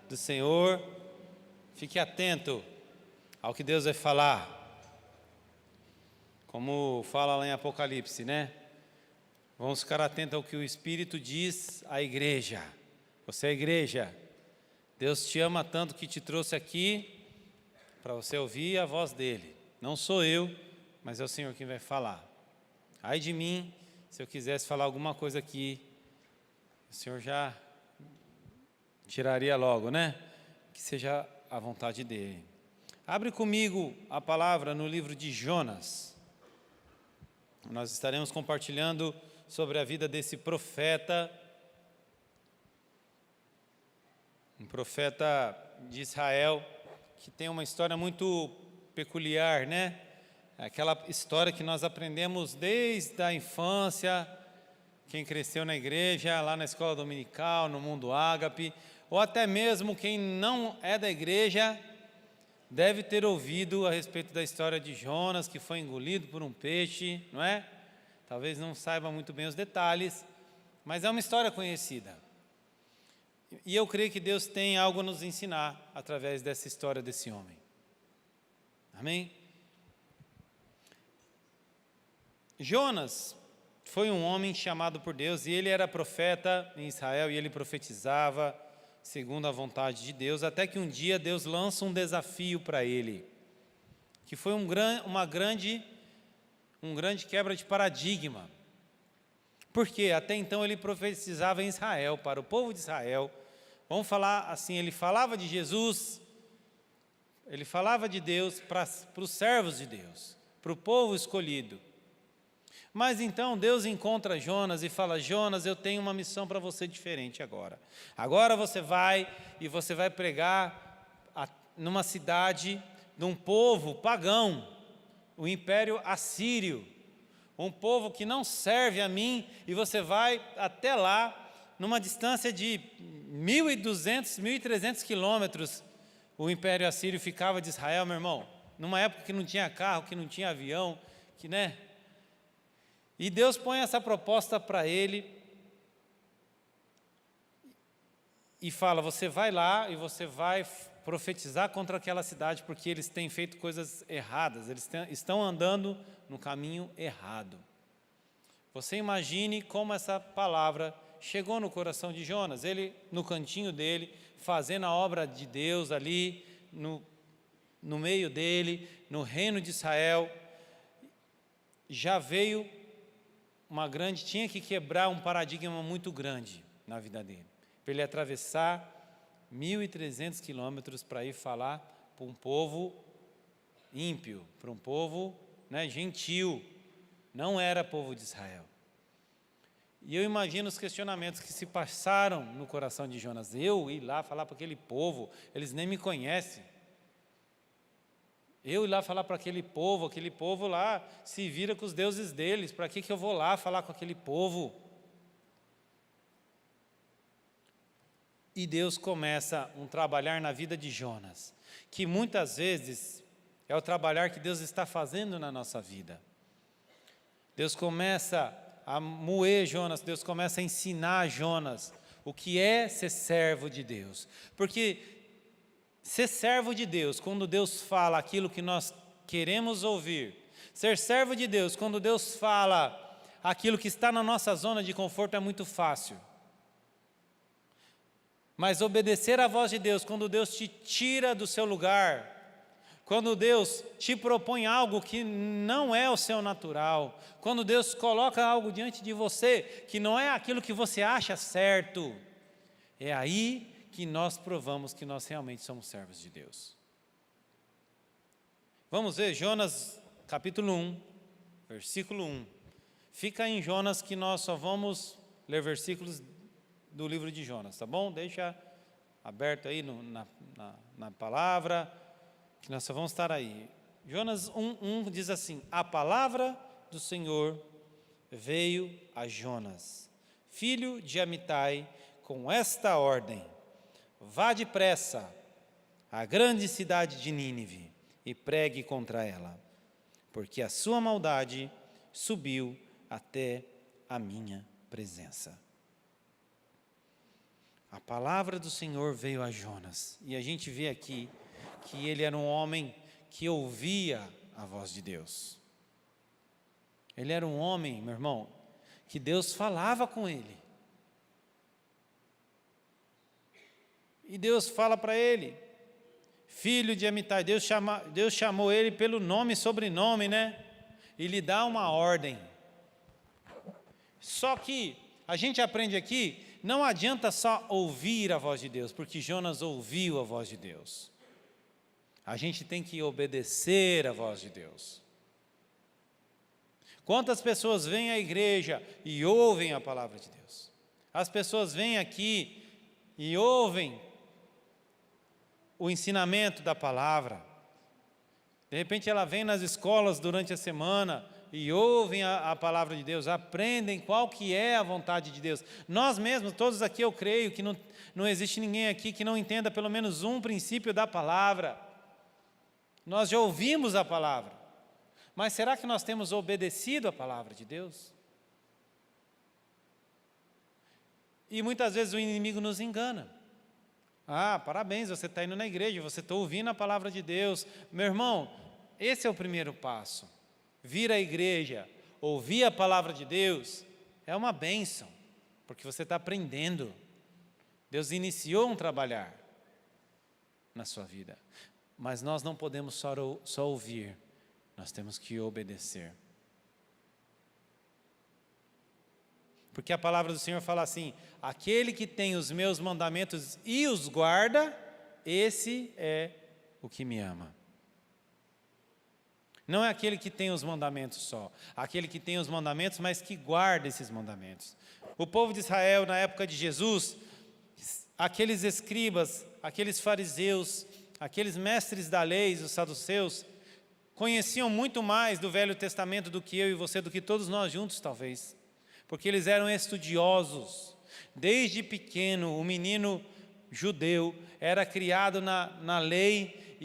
do Senhor. Fique atento ao que Deus vai falar. Como fala lá em Apocalipse, né? Vamos ficar atentos ao que o Espírito diz à igreja. Você é a igreja. Deus te ama tanto que te trouxe aqui para você ouvir a voz dele. Não sou eu, mas é o Senhor quem vai falar. Ai de mim, se eu quisesse falar alguma coisa aqui, o Senhor já tiraria logo, né? Que seja a vontade dele. Abre comigo a palavra no livro de Jonas. Nós estaremos compartilhando sobre a vida desse profeta, um profeta de Israel, que tem uma história muito peculiar, né? Aquela história que nós aprendemos desde a infância, quem cresceu na igreja, lá na escola dominical, no mundo ágape, ou até mesmo quem não é da igreja, deve ter ouvido a respeito da história de Jonas, que foi engolido por um peixe, não é? Talvez não saiba muito bem os detalhes, mas é uma história conhecida. E eu creio que Deus tem algo a nos ensinar através dessa história desse homem. Amém? Jonas foi um homem chamado por Deus, e ele era profeta em Israel, e ele profetizava segundo a vontade de Deus, até que um dia Deus lança um desafio para ele, que foi um grande quebra de paradigma. Porque até então ele profetizava em Israel, para o povo de Israel. Vamos falar assim, ele falava de Jesus, ele falava de Deus para os servos de Deus, para o povo escolhido. Mas então Deus encontra Jonas e fala: Jonas, eu tenho uma missão para você diferente agora. Agora você vai pregar numa cidade de um povo pagão, o Império Assírio, um povo que não serve a mim, e você vai até lá, numa distância de 1.200, 1.300 quilômetros, o Império Assírio ficava de Israel, meu irmão, numa época que não tinha carro, que não tinha avião, que, né? E Deus põe essa proposta para ele e fala: você vai lá e você vai profetizar contra aquela cidade, porque eles têm feito coisas erradas, eles estão andando no caminho errado. Você imagine como essa palavra chegou no coração de Jonas, ele no cantinho dele, fazendo a obra de Deus ali, no meio dele, no reino de Israel. Já veio tinha que quebrar um paradigma muito grande na vida dele, para ele atravessar 1.300 quilômetros para ir falar para um povo ímpio, para um povo, né, gentil, não era povo de Israel. E eu imagino os questionamentos que se passaram no coração de Jonas. Eu ir lá falar para aquele povo, eles nem me conhecem. Eu ir lá falar para aquele povo lá se vira com os deuses deles, para que eu vou lá falar com aquele povo? E Deus começa um trabalhar na vida de Jonas, que muitas vezes é o trabalhar que Deus está fazendo na nossa vida. Deus começa a moer Jonas, Deus começa a ensinar Jonas o que é ser servo de Deus. Porque ser servo de Deus, quando Deus fala aquilo que nós queremos ouvir, ser servo de Deus, quando Deus fala aquilo que está na nossa zona de conforto, é muito fácil. Mas obedecer à voz de Deus, quando Deus te tira do seu lugar, quando Deus te propõe algo que não é o seu natural, quando Deus coloca algo diante de você que não é aquilo que você acha certo, é aí que nós provamos que nós realmente somos servos de Deus. Vamos ver Jonas capítulo 1, versículo 1. Fica em Jonas, que nós só vamos ler versículos do livro de Jonas, tá bom? Deixa aberto aí na palavra, que nós só vamos estar aí. Jonas 1 diz assim: a palavra do Senhor veio a Jonas, filho de Amitai, com esta ordem: vá depressa à grande cidade de Nínive e pregue contra ela, porque a sua maldade subiu até a minha presença. A palavra do Senhor veio a Jonas. E a gente vê aqui que ele era um homem que ouvia a voz de Deus. Ele era um homem, meu irmão, que Deus falava com ele. E Deus fala para ele, filho de Amitai. Deus chamou ele pelo nome e sobrenome, né? E lhe dá uma ordem. Só que a gente aprende aqui, não adianta só ouvir a voz de Deus, porque Jonas ouviu a voz de Deus. A gente tem que obedecer a voz de Deus. Quantas pessoas vêm à igreja e ouvem a palavra de Deus? As pessoas vêm aqui e ouvem o ensinamento da palavra. De repente ela vem nas escolas durante a semana e ouvem a palavra de Deus, aprendem qual que é a vontade de Deus. Nós mesmos, todos aqui, eu creio que não existe ninguém aqui que não entenda pelo menos um princípio da palavra. Nós já ouvimos a palavra, mas será que nós temos obedecido a palavra de Deus? E muitas vezes o inimigo nos engana. Ah, parabéns, você está indo na igreja, você está ouvindo a palavra de Deus. Meu irmão, esse é o primeiro passo. Vir à igreja, ouvir a palavra de Deus, é uma bênção, porque você está aprendendo. Deus iniciou um trabalhar na sua vida, mas nós não podemos só ouvir, nós temos que obedecer. Porque a palavra do Senhor fala assim, aquele que tem os meus mandamentos e os guarda, esse é o que me ama. Não é aquele que tem os mandamentos só, aquele que tem os mandamentos, mas que guarda esses mandamentos. O povo de Israel, na época de Jesus, aqueles escribas, aqueles fariseus, aqueles mestres da lei, os saduceus, conheciam muito mais do Velho Testamento do que eu e você, do que todos nós juntos, talvez. Porque eles eram estudiosos. Desde pequeno, o menino judeu era criado na lei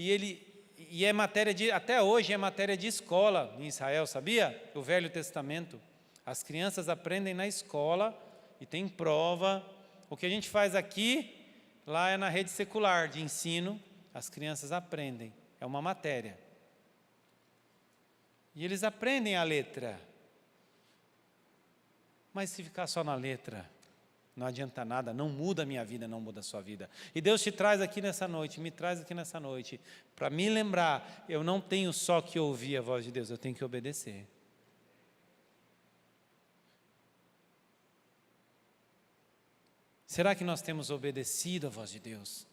e é matéria até hoje é matéria de escola em Israel, sabia? O Velho Testamento. As crianças aprendem na escola e tem prova. O que a gente faz aqui, lá é na rede secular de ensino, as crianças aprendem, é uma matéria. E eles aprendem a letra. Mas se ficar só na letra, não adianta nada, não muda a minha vida, não muda a sua vida. E Deus te traz aqui nessa noite, me traz aqui nessa noite, para me lembrar, eu não tenho só que ouvir a voz de Deus, eu tenho que obedecer. Será que nós temos obedecido a voz de Deus?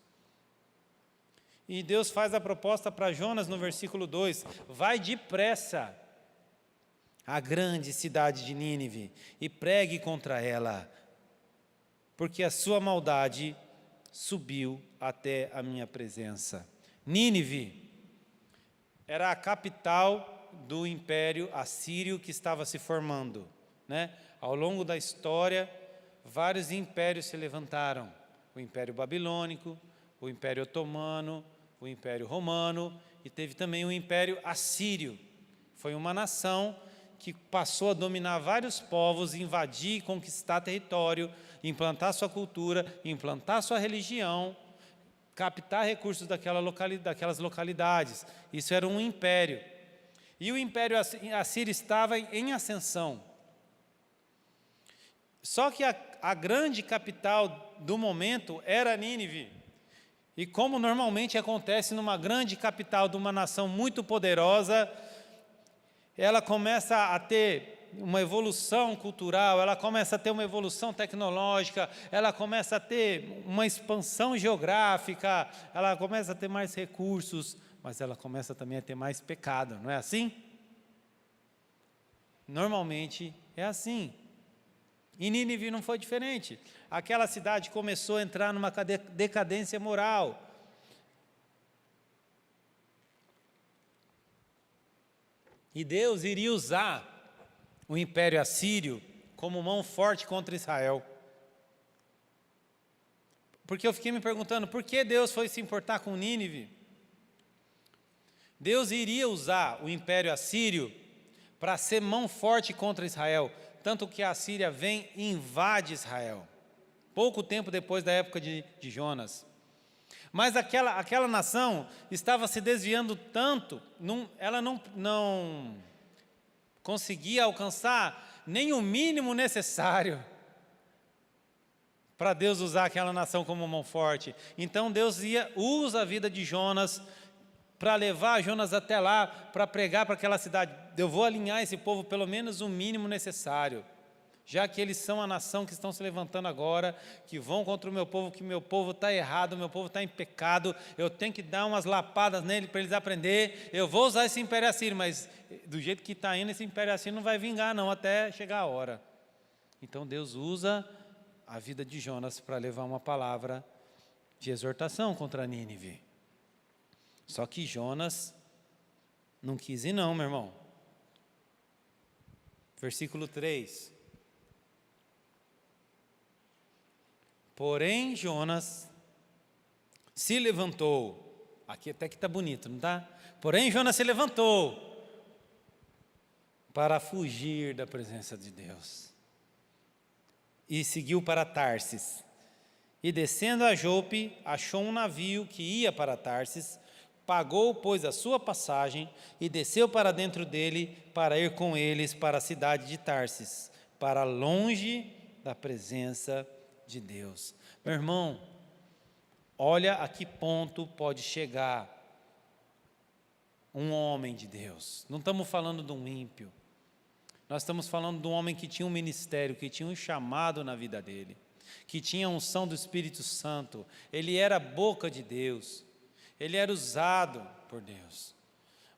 E Deus faz a proposta para Jonas no versículo 2, vai depressa à grande cidade de Nínive e pregue contra ela, porque a sua maldade subiu até a minha presença. Nínive era a capital do Império Assírio que estava se formando, né? Ao longo da história, vários impérios se levantaram. O Império Babilônico, o Império Otomano, o Império Romano e teve também o Império Assírio. Foi uma nação que passou a dominar vários povos, invadir e conquistar território, implantar sua cultura, implantar sua religião, captar recursos daquelas localidades. Isso era um império. E o Império Assírio estava em ascensão. Só que a grande capital do momento era Nínive. E como normalmente acontece numa grande capital de uma nação muito poderosa, ela começa a ter uma evolução cultural, ela começa a ter uma evolução tecnológica, ela começa a ter uma expansão geográfica, ela começa a ter mais recursos, mas ela começa também a ter mais pecado, não é assim? Normalmente é assim. E Nínive não foi diferente. Aquela cidade começou a entrar numa decadência moral. E Deus iria usar o Império Assírio como mão forte contra Israel. Porque eu fiquei me perguntando, por que Deus foi se importar com Nínive? Deus iria usar o Império Assírio para ser mão forte contra Israel, tanto que a Assíria vem e invade Israel. pouco tempo depois da época de Jonas. Mas aquela nação estava se desviando tanto, ela não conseguia alcançar nem o mínimo necessário para Deus usar aquela nação como mão forte. Então Deus usa a vida de Jonas para levar Jonas até lá, para pregar para aquela cidade. Eu vou alinhar esse povo pelo menos o mínimo necessário, já que eles são a nação que estão se levantando agora, que vão contra o meu povo, que meu povo está errado, o meu povo está em pecado, eu tenho que dar umas lapadas nele para eles aprenderem. Eu vou usar esse império assírio, mas do jeito que está indo, esse império assírio não vai vingar não, até chegar a hora. Então Deus usa a vida de Jonas para levar uma palavra de exortação contra Nínive. Só que Jonas não quis ir não, meu irmão. Versículo 3. Porém Jonas se levantou. Aqui até que está bonito, não está? Porém Jonas se levantou para fugir da presença de Deus. E seguiu para Tarsis. E descendo a Jope, achou um navio que ia para Tarsis, pagou, pois, a sua passagem, e desceu para dentro dele, para ir com eles para a cidade de Tarsis, para longe da presença de Deus. Meu irmão, olha a que ponto pode chegar um homem de Deus. Não estamos falando de um ímpio. Nós estamos falando de um homem que tinha um ministério, que tinha um chamado na vida dele, que tinha a unção do Espírito Santo. Ele era a boca de Deus, ele era usado por Deus.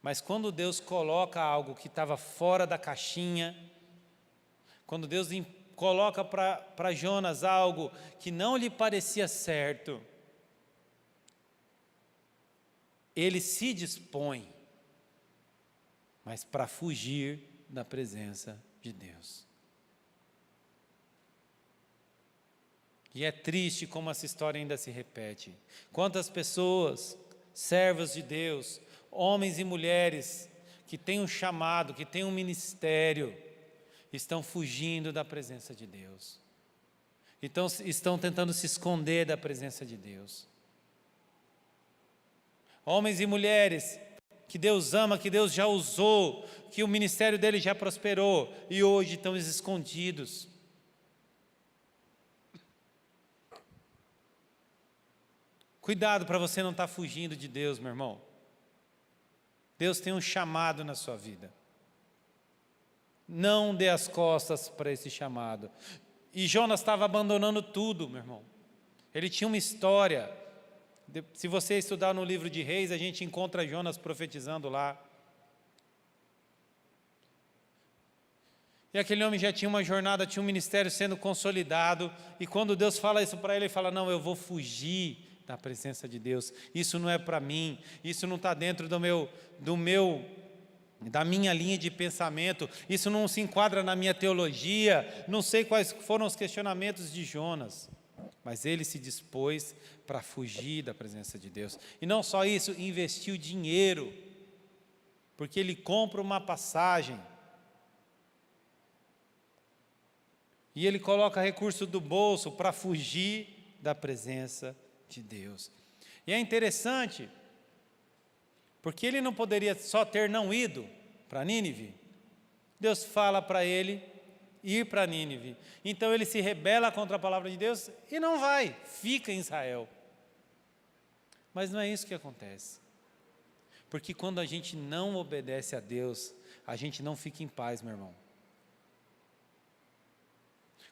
Mas quando Deus coloca algo que estava fora da caixinha, quando Deus coloca para Jonas algo que não lhe parecia certo, ele se dispõe, mas para fugir da presença de Deus. E é triste como essa história ainda se repete. Quantas pessoas, servos de Deus, homens e mulheres, que têm um chamado, que têm um ministério, estão fugindo da presença de Deus. Então, estão tentando se esconder da presença de Deus. Homens e mulheres que Deus ama, que Deus já usou, que o ministério dele já prosperou, e hoje estão escondidos. Cuidado para você não estar fugindo de Deus, meu irmão. Deus tem um chamado na sua vida. Não dê as costas para esse chamado. E Jonas estava abandonando tudo, meu irmão. Ele tinha uma história. Se você estudar no livro de Reis, a gente encontra Jonas profetizando lá. E aquele homem já tinha uma jornada, tinha um ministério sendo consolidado. E quando Deus fala isso para ele, ele fala: não, eu vou fugir da presença de Deus. Isso não é para mim. Isso não está dentro da minha linha de pensamento. Isso não se enquadra na minha teologia. Não sei quais foram os questionamentos de Jonas. Mas ele se dispôs para fugir da presença de Deus. E não só isso, investiu dinheiro, porque ele compra uma passagem. E ele coloca recurso do bolso para fugir da presença de Deus. E é interessante, porque ele não poderia só ter não ido para Nínive. Deus fala para ele ir para Nínive. Então ele se rebela contra a palavra de Deus e não vai, fica em Israel. Mas não é isso que acontece. Porque quando a gente não obedece a Deus, a gente não fica em paz, meu irmão.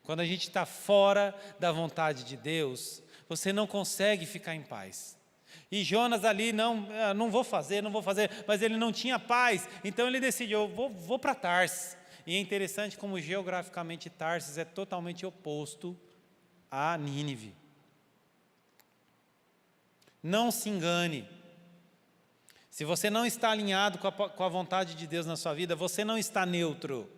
Quando a gente está fora da vontade de Deus, você não consegue ficar em paz. E Jonas ali, não vou fazer, mas ele não tinha paz, então ele decidiu, vou para Tarsis. E é interessante como geograficamente Tarsis é totalmente oposto a Nínive. Não se engane. Se você não está alinhado com a vontade de Deus na sua vida, você não está neutro.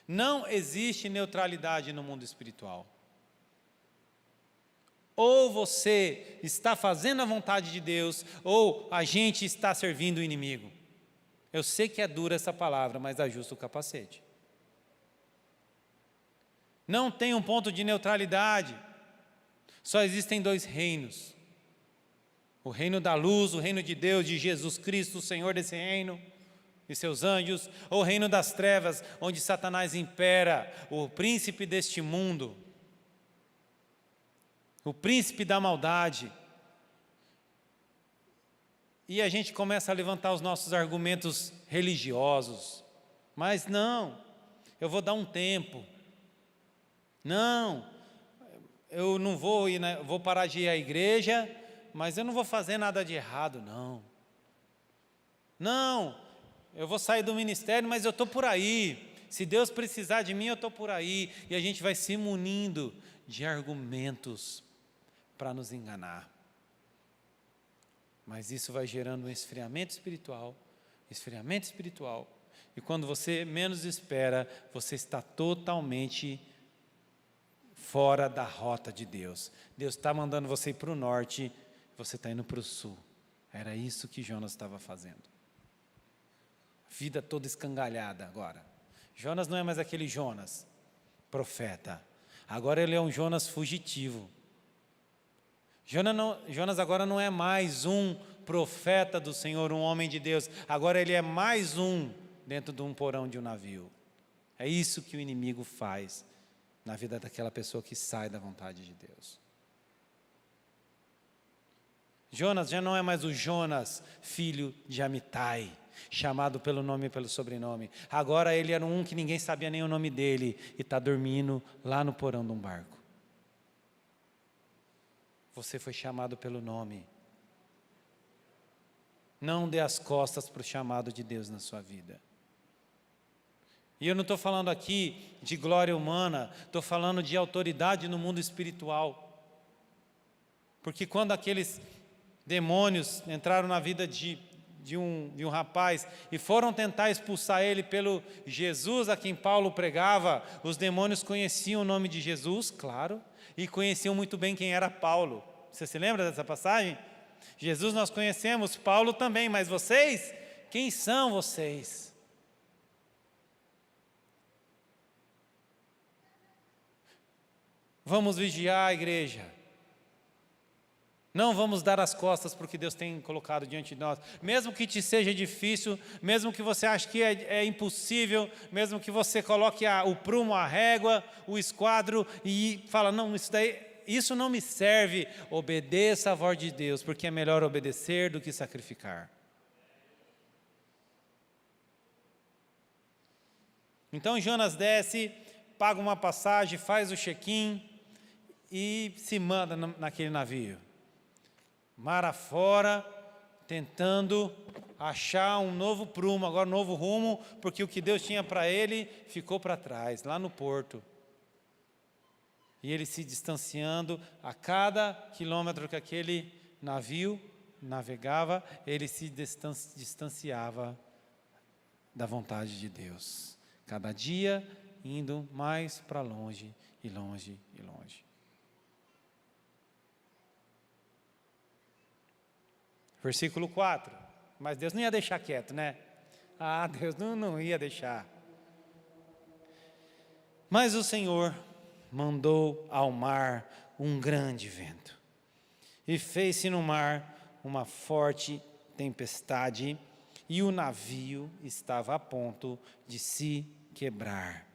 Não existe neutralidade no mundo espiritual. Ou você está fazendo a vontade de Deus, ou a gente está servindo o inimigo. Eu sei que é dura essa palavra, mas ajusta o capacete. Não tem um ponto de neutralidade. Só existem dois reinos: o reino da luz, o reino de Deus, de Jesus Cristo, o Senhor desse reino, e seus anjos, ou o reino das trevas, onde Satanás impera, o príncipe deste mundo, o príncipe da maldade. E a gente começa a levantar os nossos argumentos religiosos. Mas não, eu vou dar um tempo. Não, eu não vou ir, vou parar de ir à igreja, mas eu não vou fazer nada de errado, não. Não, eu vou sair do ministério, mas eu estou por aí. Se Deus precisar de mim, eu estou por aí. E a gente vai se munindo de argumentos para nos enganar. Mas isso vai gerando um esfriamento espiritual. E quando você menos espera, você está totalmente fora da rota de Deus. Deus está mandando você ir para o norte, você está indo para o sul. Era isso que Jonas estava fazendo. Vida toda escangalhada agora. Jonas não é mais aquele Jonas, profeta. Agora ele é um Jonas fugitivo. Jonas agora não é mais um profeta do Senhor, um homem de Deus. Agora ele é mais um dentro de um porão de um navio. É isso que o inimigo faz na vida daquela pessoa que sai da vontade de Deus. Jonas já não é mais o Jonas, filho de Amitai, chamado pelo nome e pelo sobrenome. Agora ele era um que ninguém sabia nem o nome dele e está dormindo lá no porão de um barco. Você foi chamado pelo nome. Não dê as costas para o chamado de Deus na sua vida. E eu não estou falando aqui de glória humana, estou falando de autoridade no mundo espiritual. Porque quando aqueles demônios entraram na vida de um rapaz e foram tentar expulsar ele pelo Jesus a quem Paulo pregava, os demônios conheciam o nome de Jesus, claro, e conheciam muito bem quem era Paulo. Você se lembra dessa passagem? Jesus nós conhecemos, Paulo também, mas vocês, quem são vocês? Vamos vigiar a igreja. Não vamos dar as costas para o que Deus tem colocado diante de nós. Mesmo que te seja difícil, mesmo que você ache que é impossível, mesmo que você coloque o prumo, a régua, o esquadro e fala, não, isso não me serve. Obedeça a voz de Deus, porque é melhor obedecer do que sacrificar. Então Jonas desce, paga uma passagem, faz o check-in e se manda naquele navio. Mar afora, tentando achar um novo prumo, agora um novo rumo, porque o que Deus tinha para ele ficou para trás, lá no porto. E ele se distanciando, a cada quilômetro que aquele navio navegava, ele se distanciava da vontade de Deus. Cada dia indo mais para longe e longe e longe. Versículo 4. Mas Deus não ia deixar quieto, né? Deus não ia deixar. Mas o Senhor mandou ao mar um grande vento, e fez-se no mar uma forte tempestade, e o navio estava a ponto de se quebrar.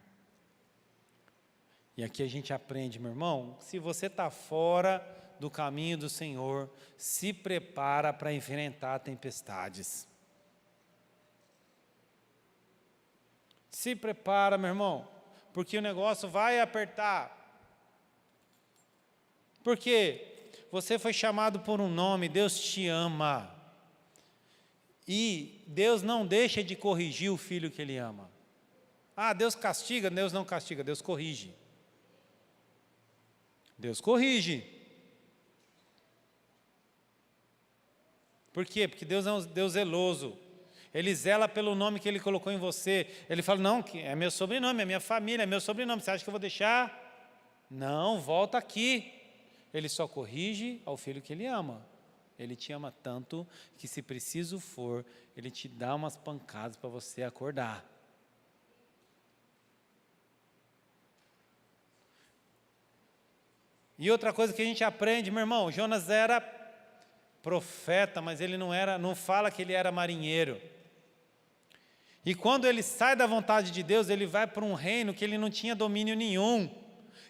E aqui a gente aprende, meu irmão, se você está fora do caminho do Senhor, se prepara para enfrentar tempestades. Se prepara, meu irmão, porque o negócio vai apertar. Porque você foi chamado por um nome, Deus te ama. E Deus não deixa de corrigir o filho que Ele ama. Deus castiga, Deus não castiga, Deus corrige. Deus corrige. Por quê? Porque Deus é um Deus zeloso. Ele zela pelo nome que Ele colocou em você. Ele fala, não, que é meu sobrenome, é minha família, é meu sobrenome. Você acha que eu vou deixar? Não, volta aqui. Ele só corrige ao filho que Ele ama. Ele te ama tanto que, se preciso for, Ele te dá umas pancadas para você acordar. E outra coisa que a gente aprende, meu irmão, Jonas era profeta, mas ele não fala que ele era marinheiro. E quando ele sai da vontade de Deus, ele vai para um reino que ele não tinha domínio nenhum.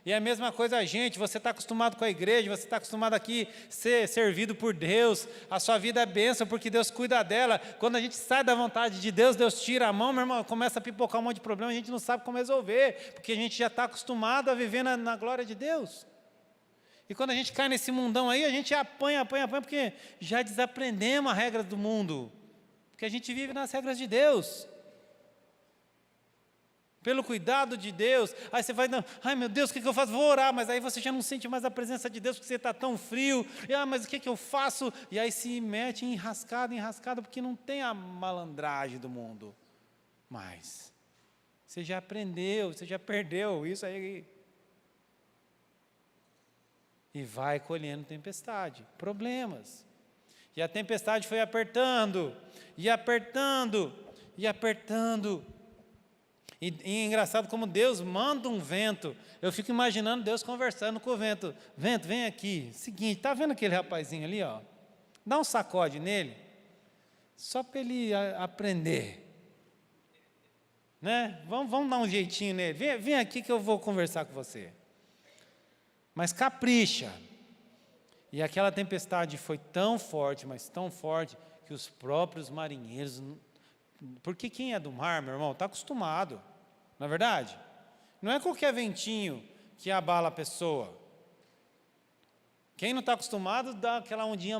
E é a mesma coisa a gente, você está acostumado com a igreja, você está acostumado aqui ser servido por Deus, a sua vida é bênção porque Deus cuida dela. Quando a gente sai da vontade de Deus, Deus tira a mão, meu irmão, começa a pipocar um monte de problema, a gente não sabe como resolver, porque a gente já está acostumado a viver na glória de Deus. E quando a gente cai nesse mundão aí, a gente apanha, porque já desaprendemos a regra do mundo, porque a gente vive nas regras de Deus. Pelo cuidado de Deus, aí você vai, ai meu Deus, o que eu faço? Vou orar, mas aí você já não sente mais a presença de Deus, porque você está tão frio, mas o que eu faço? E aí se mete em enrascada, porque não tem a malandragem do mundo. Mas, você já aprendeu, você já perdeu isso aí. E vai colhendo tempestade, problemas. E a tempestade foi apertando, e apertando, e apertando. E é engraçado como Deus manda um vento. Eu fico imaginando Deus conversando com o vento. Vento, vem aqui. Seguinte, está vendo aquele rapazinho ali? Ó? Dá um sacode nele, só para ele aprender. Né? Vamos dar um jeitinho nele. Vem aqui que eu vou conversar com você. Mas capricha. E aquela tempestade foi tão forte, mas tão forte, que os próprios marinheiros... Porque quem é do mar, meu irmão, está acostumado, não é verdade? Não é qualquer ventinho que abala a pessoa. Quem não está acostumado dá aquela ondinha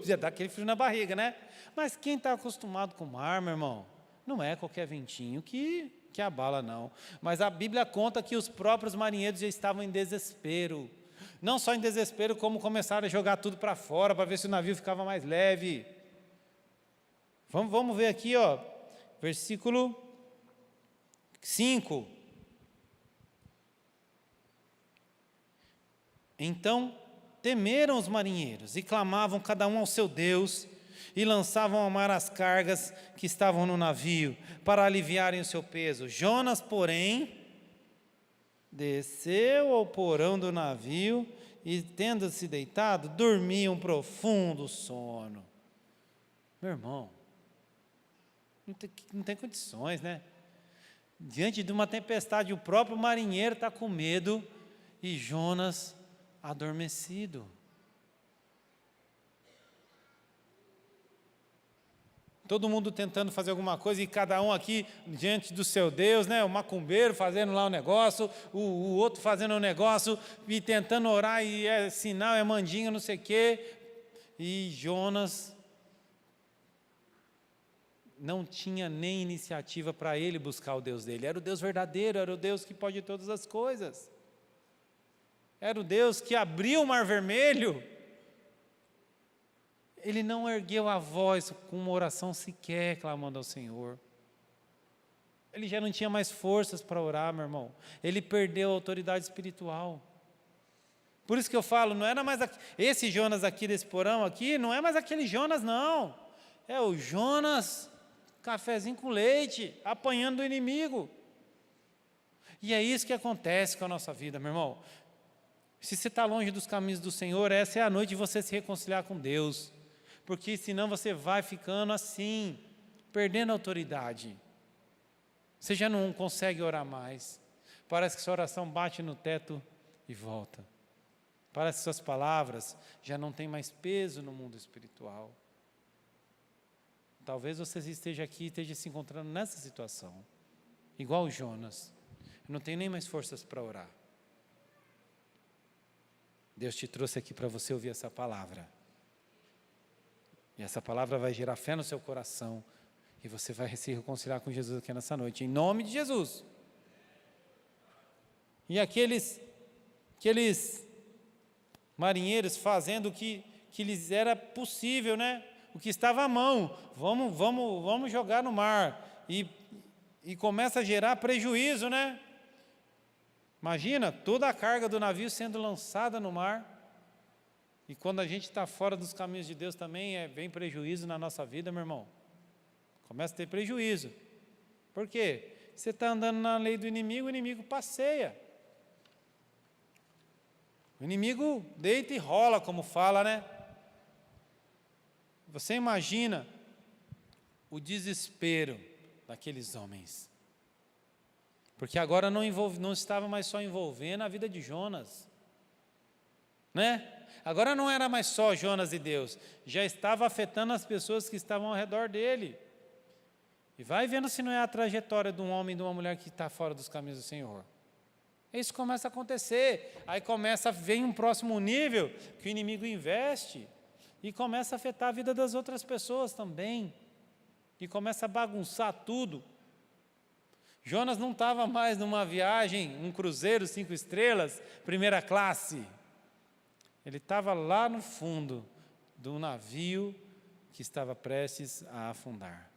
já dá aquele frio na barriga, né? Mas quem está acostumado com o mar, meu irmão, não é qualquer ventinho que abala, não. Mas a Bíblia conta que os próprios marinheiros já estavam em desespero. Não só em desespero, como começaram a jogar tudo para fora, para ver se o navio ficava mais leve. Vamos ver aqui, ó, versículo 5. Então temeram os marinheiros e clamavam cada um ao seu Deus e lançavam ao mar as cargas que estavam no navio para aliviarem o seu peso. Jonas, porém, desceu ao porão do navio e, tendo-se deitado, dormia um profundo sono. Meu irmão, não tem condições, né? Diante de uma tempestade, o próprio marinheiro está com medo e Jonas adormecido. Todo mundo tentando fazer alguma coisa e cada um aqui diante do seu Deus, né? O macumbeiro fazendo lá o negócio, o outro fazendo o negócio e tentando orar e é sinal, é mandinga, não sei o quê. E Jonas não tinha nem iniciativa para ele buscar o Deus dele. Era o Deus verdadeiro, era o Deus que pode todas as coisas. Era o Deus que abriu o mar vermelho. Ele não ergueu a voz com uma oração sequer, clamando ao Senhor. Ele já não tinha mais forças para orar, meu irmão. Ele perdeu a autoridade espiritual. Por isso que eu falo, não era mais esse Jonas aqui desse porão aqui, não é mais aquele Jonas, não. É o Jonas cafezinho com leite, apanhando do inimigo. E é isso que acontece com a nossa vida, meu irmão. Se você está longe dos caminhos do Senhor, essa é a noite de você se reconciliar com Deus. Porque senão você vai ficando assim, perdendo a autoridade. Você já não consegue orar mais. Parece que sua oração bate no teto e volta. Parece que suas palavras já não têm mais peso no mundo espiritual. Talvez você esteja aqui e esteja se encontrando nessa situação, igual o Jonas. Eu não tenho nem mais forças para orar. Deus te trouxe aqui para você ouvir essa palavra. E essa palavra vai gerar fé no seu coração. E você vai se reconciliar com Jesus aqui nessa noite, em nome de Jesus. E aqueles marinheiros fazendo o que lhes era possível, né? O que estava à mão, vamos jogar no mar, e começa a gerar prejuízo, né? Imagina, toda a carga do navio sendo lançada no mar, e quando a gente está fora dos caminhos de Deus também, vem prejuízo na nossa vida, meu irmão, começa a ter prejuízo. Por quê? Você está andando na lei do inimigo, o inimigo passeia. O inimigo deita e rola, como fala, né? Você imagina o desespero daqueles homens. Porque agora não estava mais só envolvendo a vida de Jonas, né? Agora não era mais só Jonas e Deus, já estava afetando as pessoas que estavam ao redor dele. E vai vendo se não é a trajetória de um homem e de uma mulher que está fora dos caminhos do Senhor. Isso começa a acontecer, aí vem um próximo nível que o inimigo investe e começa a afetar a vida das outras pessoas também, e começa a bagunçar tudo. Jonas não estava mais numa viagem, um cruzeiro 5 estrelas, primeira classe. Ele estava lá no fundo do navio que estava prestes a afundar.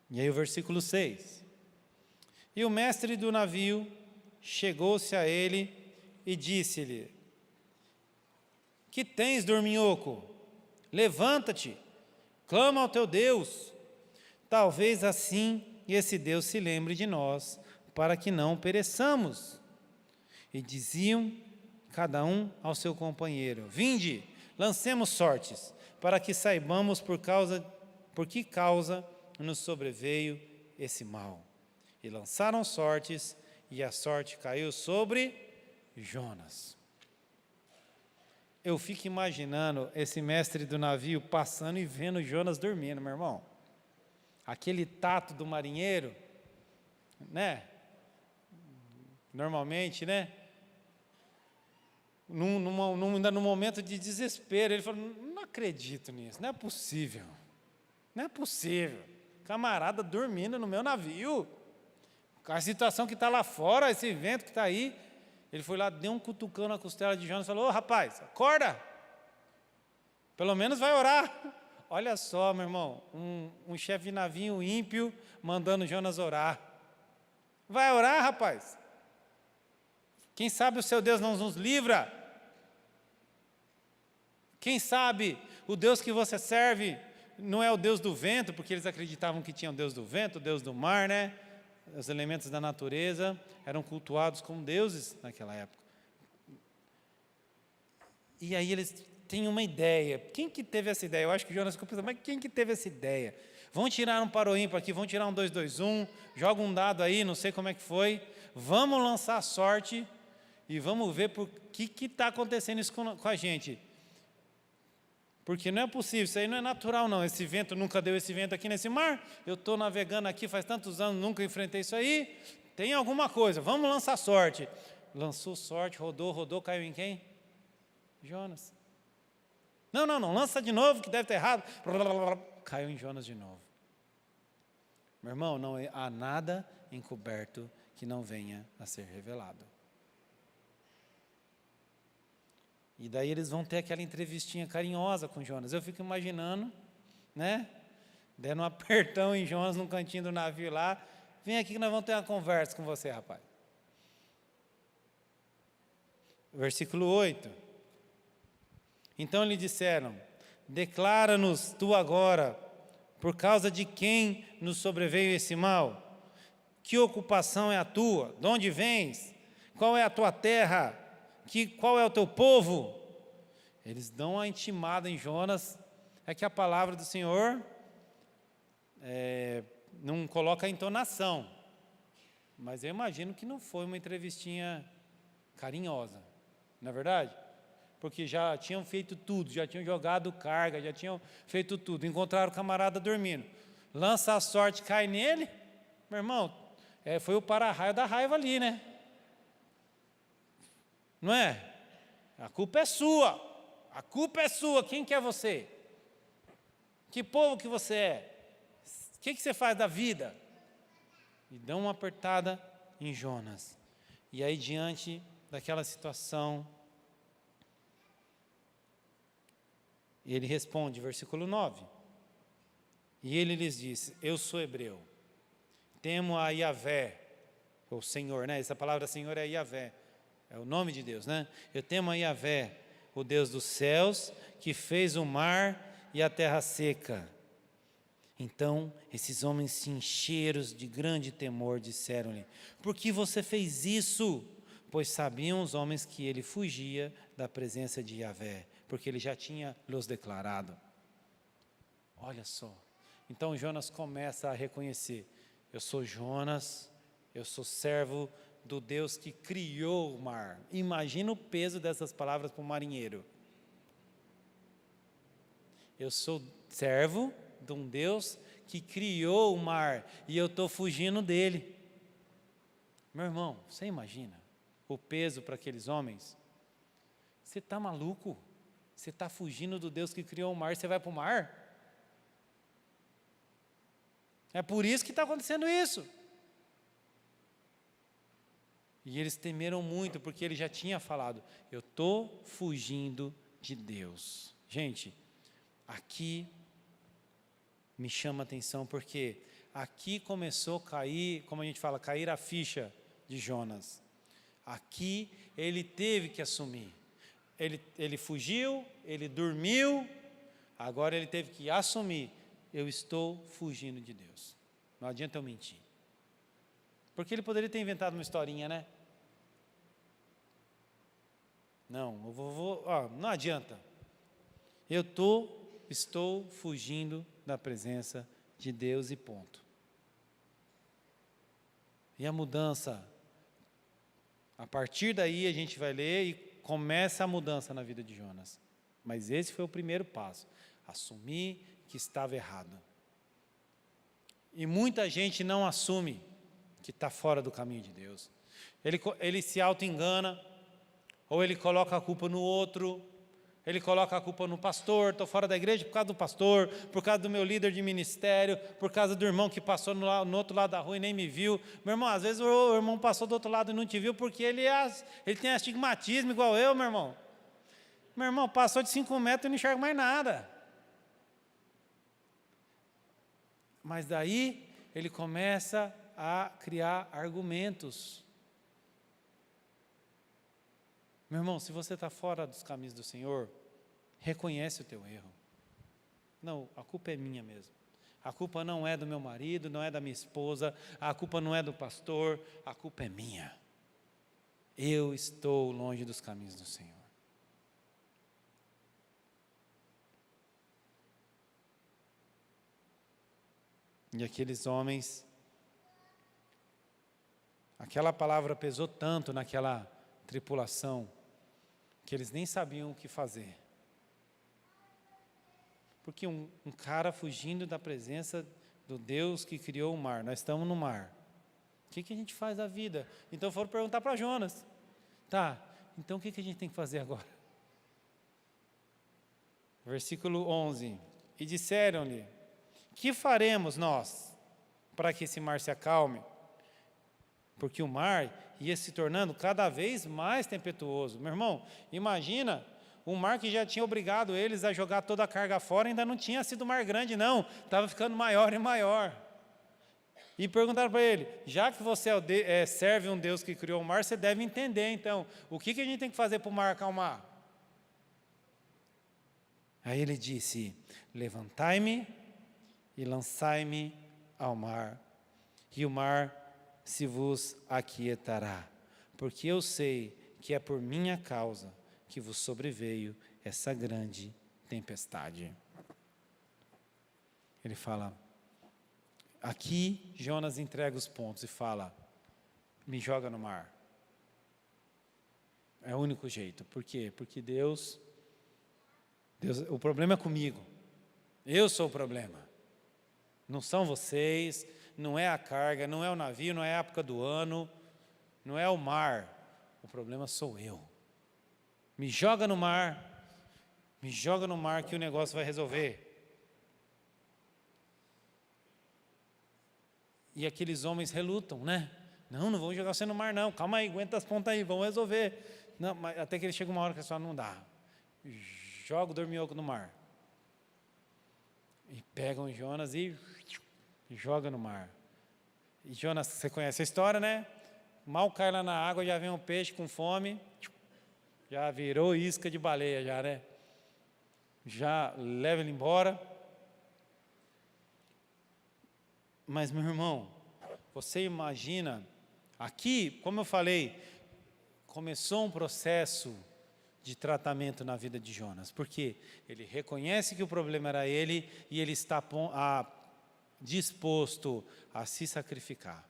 E aí o versículo 6. E o mestre do navio chegou-se a ele e disse-lhe: que tens, dorminhoco? Levanta-te, clama ao teu Deus. Talvez assim esse Deus se lembre de nós, para que não pereçamos. E diziam cada um ao seu companheiro: vinde, lancemos sortes, para que saibamos por que causa nos sobreveio esse mal. E lançaram sortes, e a sorte caiu sobre Jonas. Eu fico imaginando esse mestre do navio passando e vendo Jonas dormindo, meu irmão. Aquele tato do marinheiro, né? Normalmente, né? Ainda num momento de desespero, ele falou: não acredito nisso, não é possível. Não é possível. Camarada dormindo no meu navio. Com a situação que está lá fora, esse vento que está aí. Ele foi lá, deu um cutucão na costela de Jonas e falou: ô rapaz, acorda. Pelo menos vai orar. Olha só, meu irmão, um chefe de navio ímpio mandando Jonas orar. Vai orar, rapaz. Quem sabe o seu Deus não nos livra? Quem sabe o Deus que você serve não é o Deus do vento, porque eles acreditavam que tinha o Deus do vento, o Deus do mar, né? Os elementos da natureza eram cultuados como deuses naquela época. E aí eles têm uma ideia. Quem que teve essa ideia? Eu acho que Jonas ficou pensando: mas quem que teve essa ideia? Vão tirar um para o ímpar aqui, vão tirar um 2-2-1, joga um dado aí, não sei como é que foi. Vamos lançar a sorte e vamos ver por que está acontecendo isso com a gente. Porque não é possível, isso aí não é natural não, esse vento, nunca deu esse vento aqui nesse mar, eu estou navegando aqui faz tantos anos, nunca enfrentei isso aí, tem alguma coisa, vamos lançar sorte. Lançou sorte, rodou, caiu em quem? Jonas. Não, lança de novo, que deve estar errado. Caiu em Jonas de novo. Meu irmão, não há nada encoberto que não venha a ser revelado. E daí eles vão ter aquela entrevistinha carinhosa com Jonas. Eu fico imaginando, né? Dando um apertão em Jonas num cantinho do navio lá. Vem aqui que nós vamos ter uma conversa com você, rapaz. Versículo 8. Então lhe disseram: declara-nos tu agora, por causa de quem nos sobreveio esse mal? Que ocupação é a tua? De onde vens? Qual é a tua terra? Qual é o teu povo? Eles dão a intimada em Jonas. É que a palavra do Senhor não coloca a entonação, mas eu imagino que não foi uma entrevistinha carinhosa, não é verdade? Porque já tinham feito tudo, já tinham jogado carga, já tinham feito tudo, encontraram o camarada dormindo, lança a sorte, cai nele, meu irmão, foi o para-raio da raiva ali, né? Não é? A culpa é sua. A culpa é sua. Quem que é você? Que povo que você é? O que você faz da vida? E dão uma apertada em Jonas. E aí, diante daquela situação, ele responde, versículo 9. E ele lhes disse: eu sou hebreu, temo a Yahvé, o Senhor, né? Essa palavra Senhor é Yahvé. É o nome de Deus, né? Eu temo a Yahvé, o Deus dos céus, que fez o mar e a terra seca. Então, esses homens se encheram de grande temor, disseram-lhe: por que você fez isso? pois sabiam os homens que ele fugia da presença de Yahvé, porque ele já tinha lhes declarado. Olha só. Então Jonas começa a reconhecer: eu sou Jonas, eu sou servo do Deus que criou o mar. Imagina o peso dessas palavras para um marinheiro. Eu sou servo de um Deus que criou o mar e eu estou fugindo dele. Meu irmão, você imagina o peso para aqueles homens? Você está maluco? Você está fugindo do Deus que criou o mar e você vai para o mar? É por isso que está acontecendo isso. E eles temeram muito, porque ele já tinha falado: eu estou fugindo de Deus. Gente, aqui me chama a atenção, porque aqui começou a cair, como a gente fala, cair a ficha de Jonas. Aqui ele teve que assumir. Ele fugiu, ele dormiu, agora ele teve que assumir: eu estou fugindo de Deus. Não adianta eu mentir. Porque ele poderia ter inventado uma historinha, né? Não, não adianta. Eu estou fugindo da presença de Deus e ponto. E a mudança, a partir daí a gente vai ler e começa a mudança na vida de Jonas. Mas esse foi o primeiro passo: assumir que estava errado. E muita gente não assume que está fora do caminho de Deus. Ele se auto-engana, ou ele coloca a culpa no outro, ele coloca a culpa no pastor: estou fora da igreja por causa do pastor, por causa do meu líder de ministério, por causa do irmão que passou no outro lado da rua e nem me viu. Meu irmão, às vezes o irmão passou do outro lado e não te viu porque ele tem astigmatismo igual eu, meu irmão. Meu irmão, passou de 5 metros e não enxerga mais nada. Mas daí ele começa a criar argumentos. Meu irmão, se você está fora dos caminhos do Senhor, reconhece o teu erro. Não, a culpa é minha mesmo. A culpa não é do meu marido, não é da minha esposa, a culpa não é do pastor, a culpa é minha. Eu estou longe dos caminhos do Senhor. E aqueles homens, aquela palavra pesou tanto naquela tripulação, que eles nem sabiam o que fazer. Porque um cara fugindo da presença do Deus que criou o mar, nós estamos no mar. O que a gente faz da vida? Então foram perguntar para Jonas: tá, então o que a gente tem que fazer agora? Versículo 11: e disseram-lhe: que faremos nós para que esse mar se acalme? Porque o mar ia se tornando cada vez mais tempestuoso. Meu irmão, imagina, o mar que já tinha obrigado eles a jogar toda a carga fora, ainda não tinha sido mar grande não, estava ficando maior e maior. E perguntaram para ele: já que você serve um Deus que criou o mar, você deve entender então, o que a gente tem que fazer para o mar acalmar? Aí ele disse: levantai-me e lançai-me ao mar, e o mar se vos aquietará, porque eu sei que é por minha causa que vos sobreveio essa grande tempestade. Ele fala, aqui Jonas entrega os pontos e fala: me joga no mar. É o único jeito. Por quê? Porque Deus, o problema é comigo. Eu sou o problema. Não são vocês, não é a carga, não é o navio, não é a época do ano, não é o mar. O problema sou eu. Me joga no mar que o negócio vai resolver. E aqueles homens relutam, né? Não vou jogar você no mar não, calma aí, aguenta as pontas aí, vamos resolver. Não, mas até que ele chega uma hora que só não dá. Joga o dorminhoco no mar. E pegam Jonas e joga no mar. E Jonas, você conhece a história, né? Mal cai lá na água, já vem um peixe com fome, já virou isca de baleia, já, né? Já leva ele embora. Mas, meu irmão, você imagina, aqui, como eu falei, começou um processo de tratamento na vida de Jonas, porque ele reconhece que o problema era ele e ele está disposto a se sacrificar.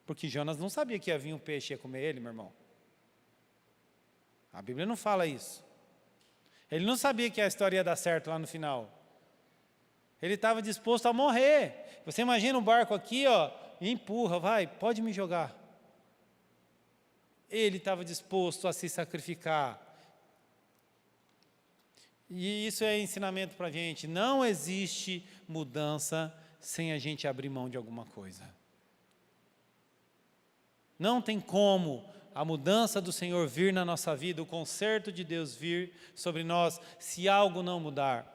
Porque Jonas não sabia que ia vir um peixe e ia comer ele, meu irmão. A Bíblia não fala isso. Ele não sabia que a história ia dar certo lá no final. Ele estava disposto a morrer. Você imagina um barco aqui, ó, e empurra, vai, pode me jogar. Ele estava disposto a se sacrificar. E isso é ensinamento para a gente. Não existe mudança sem a gente abrir mão de alguma coisa. Não tem como a mudança do Senhor vir na nossa vida, o conserto de Deus vir sobre nós, se algo não mudar.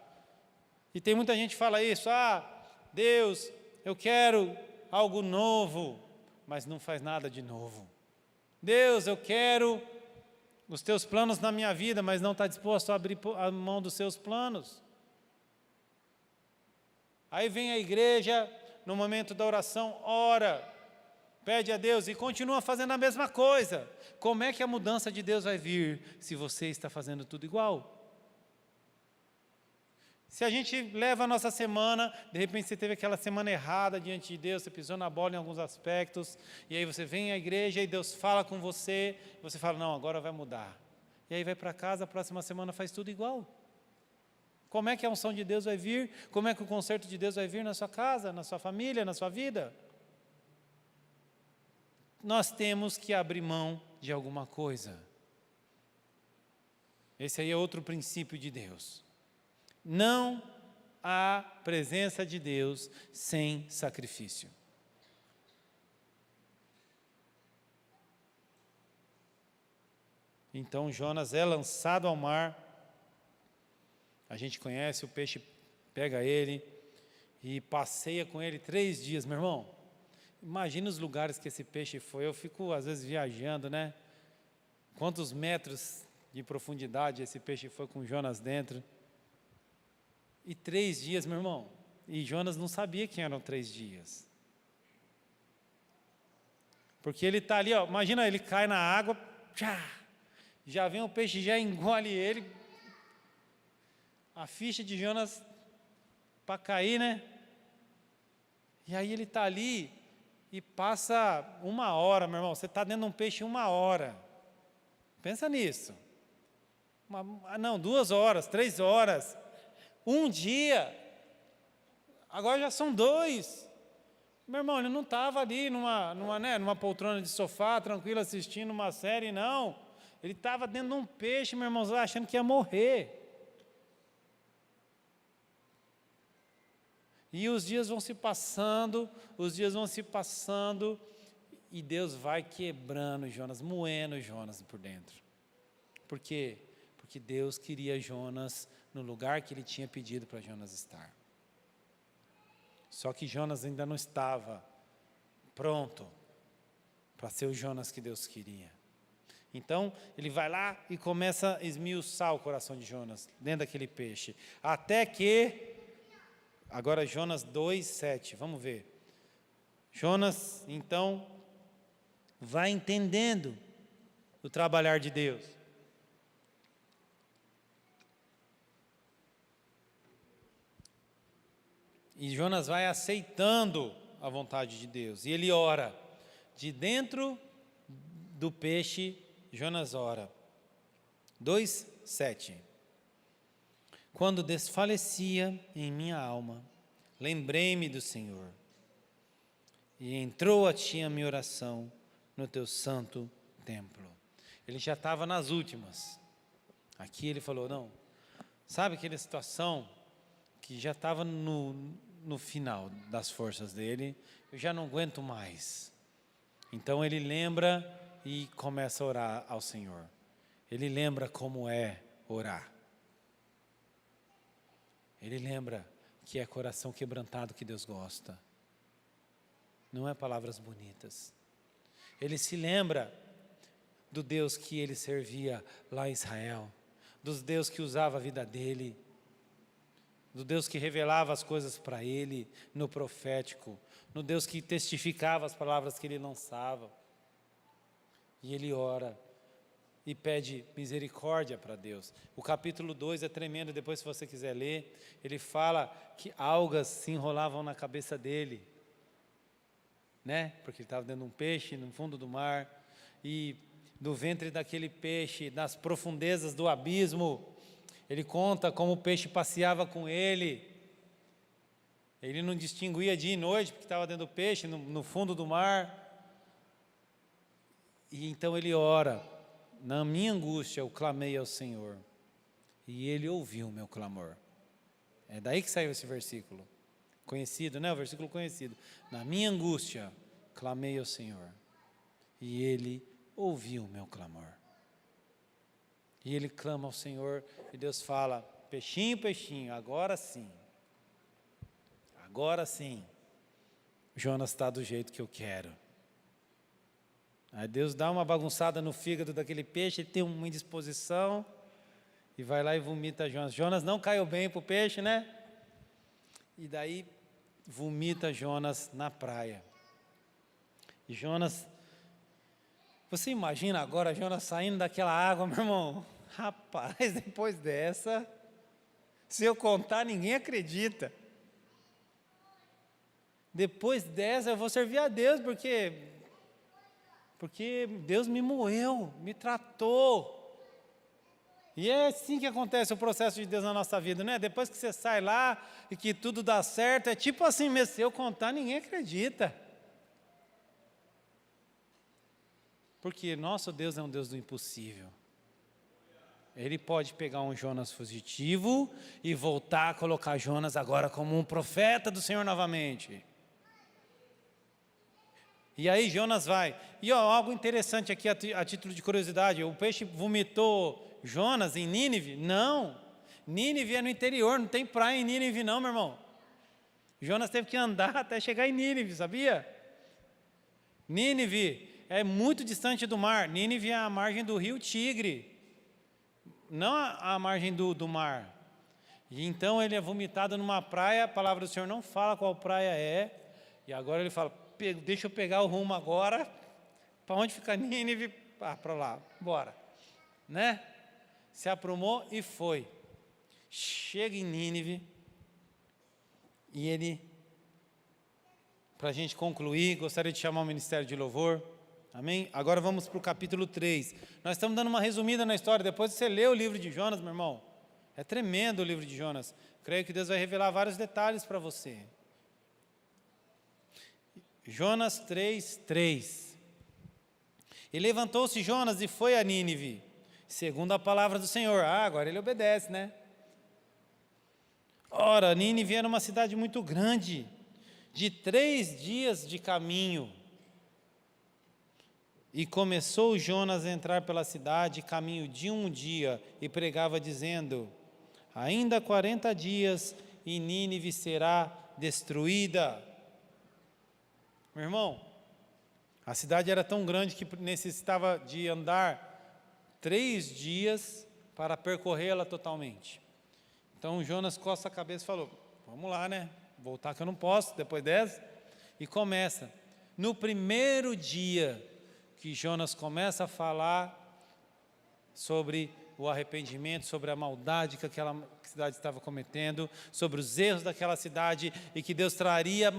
E tem muita gente que fala isso, Deus, eu quero algo novo, mas não faz nada de novo. Deus, eu quero os teus planos na minha vida, mas não está disposto a abrir a mão dos seus planos. Aí vem a igreja, no momento da oração, ora, pede a Deus e continua fazendo a mesma coisa. Como é que a mudança de Deus vai vir se você está fazendo tudo igual? Se a gente leva a nossa semana, de repente você teve aquela semana errada diante de Deus, você pisou na bola em alguns aspectos, e aí você vem à igreja e Deus fala com você, e você fala, não, agora vai mudar. E aí vai para casa, a próxima semana faz tudo igual. Como é que a unção de Deus vai vir? Como é que o conserto de Deus vai vir na sua casa, na sua família, na sua vida? Nós temos que abrir mão de alguma coisa. Esse aí é outro princípio de Deus. Não há presença de Deus sem sacrifício. Então Jonas é lançado ao mar. A gente conhece, o peixe pega ele e passeia com ele 3 dias, meu irmão. Imagina os lugares que esse peixe foi. Eu fico às vezes viajando, né? Quantos metros de profundidade esse peixe foi com Jonas dentro? E 3 dias, meu irmão. E Jonas não sabia que eram 3 dias. Porque ele está ali, ó, imagina, ele cai na água, já vem o peixe, já engole ele. A ficha de Jonas para cair, né? E aí ele está ali e passa 1 hora, meu irmão. Você está dentro de um peixe 1 hora. Pensa nisso. 2 horas, 3 horas. 1 dia, agora já são 2. Meu irmão, ele não estava ali numa poltrona de sofá, tranquilo, assistindo uma série, não. Ele estava dentro de um peixe, meu irmão, achando que ia morrer. E os dias vão se passando, e Deus vai quebrando Jonas, moendo Jonas por dentro. Por quê? Porque Deus queria Jonas no lugar que ele tinha pedido para Jonas estar. Só que Jonas ainda não estava pronto para ser o Jonas que Deus queria. Então, ele vai lá e começa a esmiuçar o coração de Jonas, dentro daquele peixe. Até que, agora Jonas 2:7, vamos ver. Jonas, então, vai entendendo o trabalhar de Deus. E Jonas vai aceitando a vontade de Deus. E ele ora. De dentro do peixe, Jonas ora. 2:7. Quando desfalecia em minha alma, lembrei-me do Senhor. E entrou a ti a minha oração no teu santo templo. Ele já estava nas últimas. Aqui ele falou, não. Sabe aquela situação que já estava no final das forças dele, eu já não aguento mais. Então ele lembra e começa a orar ao Senhor. Ele lembra como é orar. Ele lembra que é coração quebrantado que Deus gosta. Não é palavras bonitas. Ele se lembra do Deus que ele servia lá em Israel, dos Deus que usava a vida dele, do Deus que revelava as coisas para ele no profético, no Deus que testificava as palavras que ele lançava. E ele ora e pede misericórdia para Deus. O capítulo 2 é tremendo, depois se você quiser ler, ele fala que algas se enrolavam na cabeça dele, né? Porque ele estava dentro de um peixe no fundo do mar, e do ventre daquele peixe, nas profundezas do abismo, ele conta como o peixe passeava com ele. Ele não distinguia dia e noite, porque estava dentro do peixe, no fundo do mar. E então ele ora: na minha angústia eu clamei ao Senhor, e Ele ouviu o meu clamor. É daí que saiu esse versículo. Conhecido, né? O versículo conhecido. Na minha angústia clamei ao Senhor, e Ele ouviu o meu clamor. E ele clama ao Senhor, e Deus fala: peixinho, peixinho, agora sim. Agora sim. Jonas está do jeito que eu quero. Aí Deus dá uma bagunçada no fígado daquele peixe, ele tem uma indisposição, e vai lá e vomita Jonas. Jonas não caiu bem para o peixe, né? E daí vomita Jonas na praia. E Jonas, você imagina agora Jonas saindo daquela água, meu irmão? Rapaz, depois dessa, se eu contar, ninguém acredita. Depois dessa eu vou servir a Deus, porque Deus me moeu, me tratou. E é assim que acontece o processo de Deus na nossa vida, né? Depois que você sai lá e que tudo dá certo, é tipo assim mesmo, se eu contar, ninguém acredita. Porque nosso Deus é um Deus do impossível. Ele pode pegar um Jonas fugitivo e voltar a colocar Jonas agora como um profeta do Senhor novamente. E aí Jonas vai. E algo interessante aqui a título de curiosidade: o peixe vomitou Jonas em Nínive? Não. Nínive é no interior, não tem praia em Nínive não, meu irmão. Jonas teve que andar até chegar em Nínive, sabia? Nínive é muito distante do mar. Nínive é a margem do rio Tigre, não a margem do mar. E então ele é vomitado numa praia. A palavra do Senhor não fala qual praia é. E agora ele fala: deixa eu pegar o rumo agora. Para onde fica Nínive? Para lá, bora. Né? Se aprumou e foi. Chega em Nínive. E ele, para a gente concluir, gostaria de chamar o Ministério de Louvor. Amém? Agora vamos para o capítulo 3. Nós estamos dando uma resumida na história. Depois você lê o livro de Jonas, meu irmão. É tremendo o livro de Jonas. Creio que Deus vai revelar vários detalhes para você. Jonas 3:3. E levantou-se Jonas e foi a Nínive, segundo a palavra do Senhor. Agora ele obedece, né? Ora, Nínive era uma cidade muito grande, de 3 dias de caminho. E começou Jonas a entrar pela cidade, caminho de 1 dia, e pregava dizendo: ainda 40 dias e Nínive será destruída. Meu irmão, a cidade era tão grande que necessitava de andar 3 dias para percorrê-la totalmente. Então Jonas coça a cabeça e falou: vamos lá, né? Voltar que eu não posso, depois dessa. E começa. No primeiro dia que Jonas começa a falar sobre o arrependimento, sobre a maldade que aquela cidade estava cometendo, sobre os erros daquela cidade e que Deus traria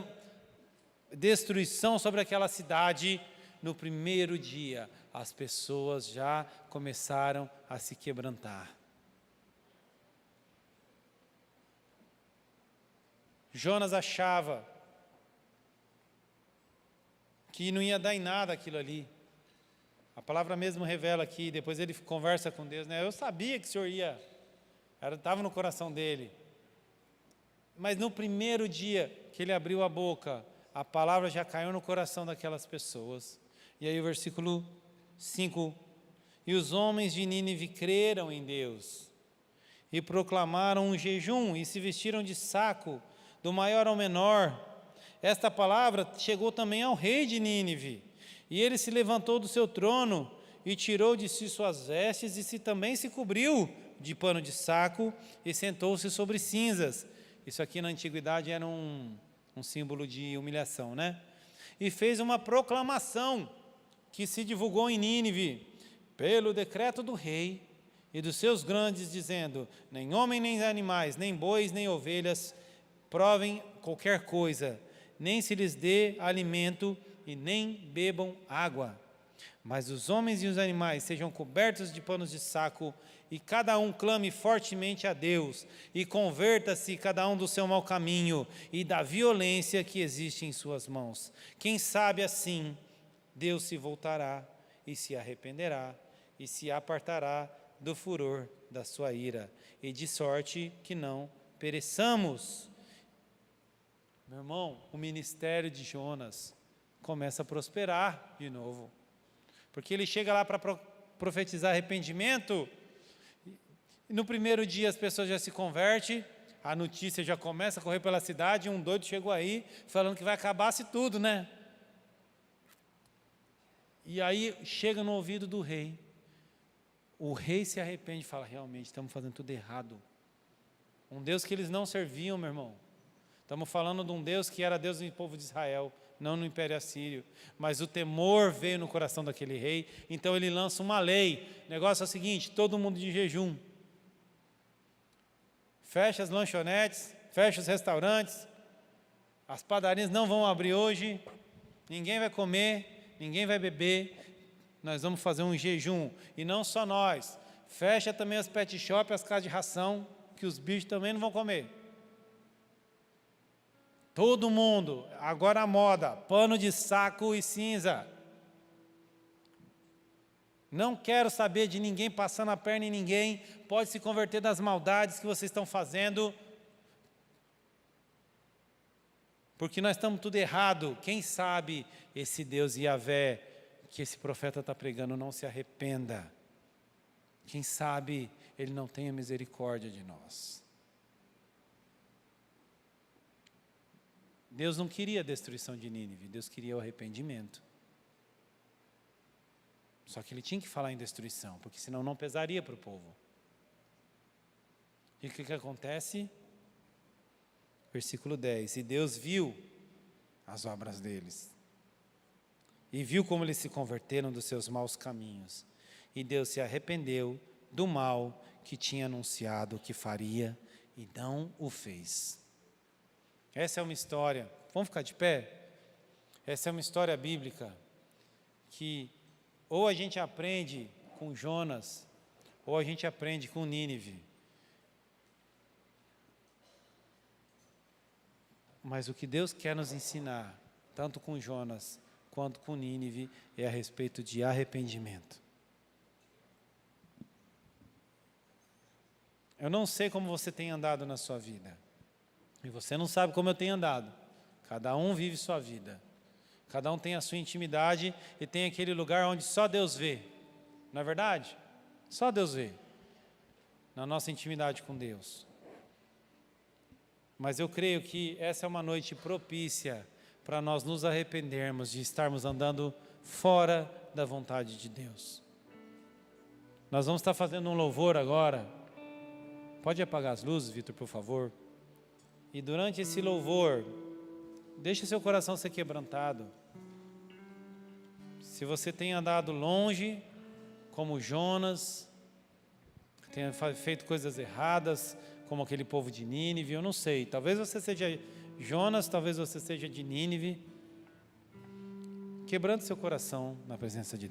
destruição sobre aquela cidade, no primeiro dia as pessoas já começaram a se quebrantar. Jonas achava que não ia dar em nada aquilo ali. A palavra mesmo revela aqui, depois ele conversa com Deus, né? Eu sabia que o Senhor ia, estava no coração dele. Mas no primeiro dia que ele abriu a boca, a palavra já caiu no coração daquelas pessoas. E aí o versículo 5: e os homens de Nínive creram em Deus, e proclamaram um jejum, e se vestiram de saco, do maior ao menor. Esta palavra chegou também ao rei de Nínive, e ele se levantou do seu trono, e tirou de si suas vestes, e também se cobriu de pano de saco, e sentou-se sobre cinzas. Isso aqui na antiguidade era um símbolo de humilhação, né? E fez uma proclamação. que se divulgou em Nínive, pelo decreto do rei e dos seus grandes, dizendo: nem homem, nem animais, nem bois, nem ovelhas provem qualquer coisa, nem se lhes dê alimento e nem bebam água. Mas os homens e os animais sejam cobertos de panos de saco, e cada um clame fortemente a Deus, e converta-se cada um do seu mau caminho e da violência que existe em suas mãos. Quem sabe assim Deus se voltará e se arrependerá e se apartará do furor da sua ira, e de sorte que não pereçamos. Meu irmão, o ministério de Jonas começa a prosperar de novo, porque ele chega lá para profetizar arrependimento, e no primeiro dia as pessoas já se convertem, a notícia já começa a correr pela cidade, um doido chegou aí, falando que vai acabar-se tudo, né? E aí chega no ouvido do rei, o rei se arrepende e fala: realmente, estamos fazendo tudo errado. Um Deus que eles não serviam, meu irmão. Estamos falando de um Deus que era Deus do povo de Israel, não no Império Assírio. Mas o temor veio no coração daquele rei, então ele lança uma lei. O negócio é o seguinte: todo mundo de jejum. Fecha as lanchonetes, fecha os restaurantes, as padarias não vão abrir hoje, ninguém vai comer, ninguém vai beber, nós vamos fazer um jejum. E não só nós, fecha também as pet shop, as casas de ração, que os bichos também não vão comer. Todo mundo, agora a moda, pano de saco e cinza. Não quero saber de ninguém passando a perna em ninguém, pode se converter das maldades que vocês estão fazendo, porque nós estamos tudo errado. Quem sabe esse Deus Yahvé, que esse profeta está pregando, não se arrependa. Quem sabe ele não tenha misericórdia de nós. Deus não queria a destruição de Nínive, Deus queria o arrependimento. Só que ele tinha que falar em destruição, porque senão não pesaria para o povo. E o que acontece? Versículo 10: e Deus viu as obras deles, e viu como eles se converteram dos seus maus caminhos, e Deus se arrependeu do mal que tinha anunciado que faria, e não o fez. Essa é uma história, vamos ficar de pé? Essa é uma história bíblica, que ou a gente aprende com Jonas, ou a gente aprende com Nínive. Mas o que Deus quer nos ensinar, tanto com Jonas quanto com Nínive, é a respeito de arrependimento. Eu não sei como você tem andado na sua vida, e você não sabe como eu tenho andado. Cada um vive sua vida, cada um tem a sua intimidade, e tem aquele lugar onde só Deus vê, não é verdade? Só Deus vê, na nossa intimidade com Deus. Mas eu creio que essa é uma noite propícia para nós nos arrependermos de estarmos andando fora da vontade de Deus. Nós vamos estar fazendo um louvor agora. Pode apagar as luzes, Vitor, por favor? E durante esse louvor, deixe seu coração ser quebrantado. Se você tem andado longe, como Jonas, tenha feito coisas erradas, como aquele povo de Nínive, eu não sei. Talvez você seja Jonas, talvez você seja de Nínive. Quebrante seu coração na presença de Deus.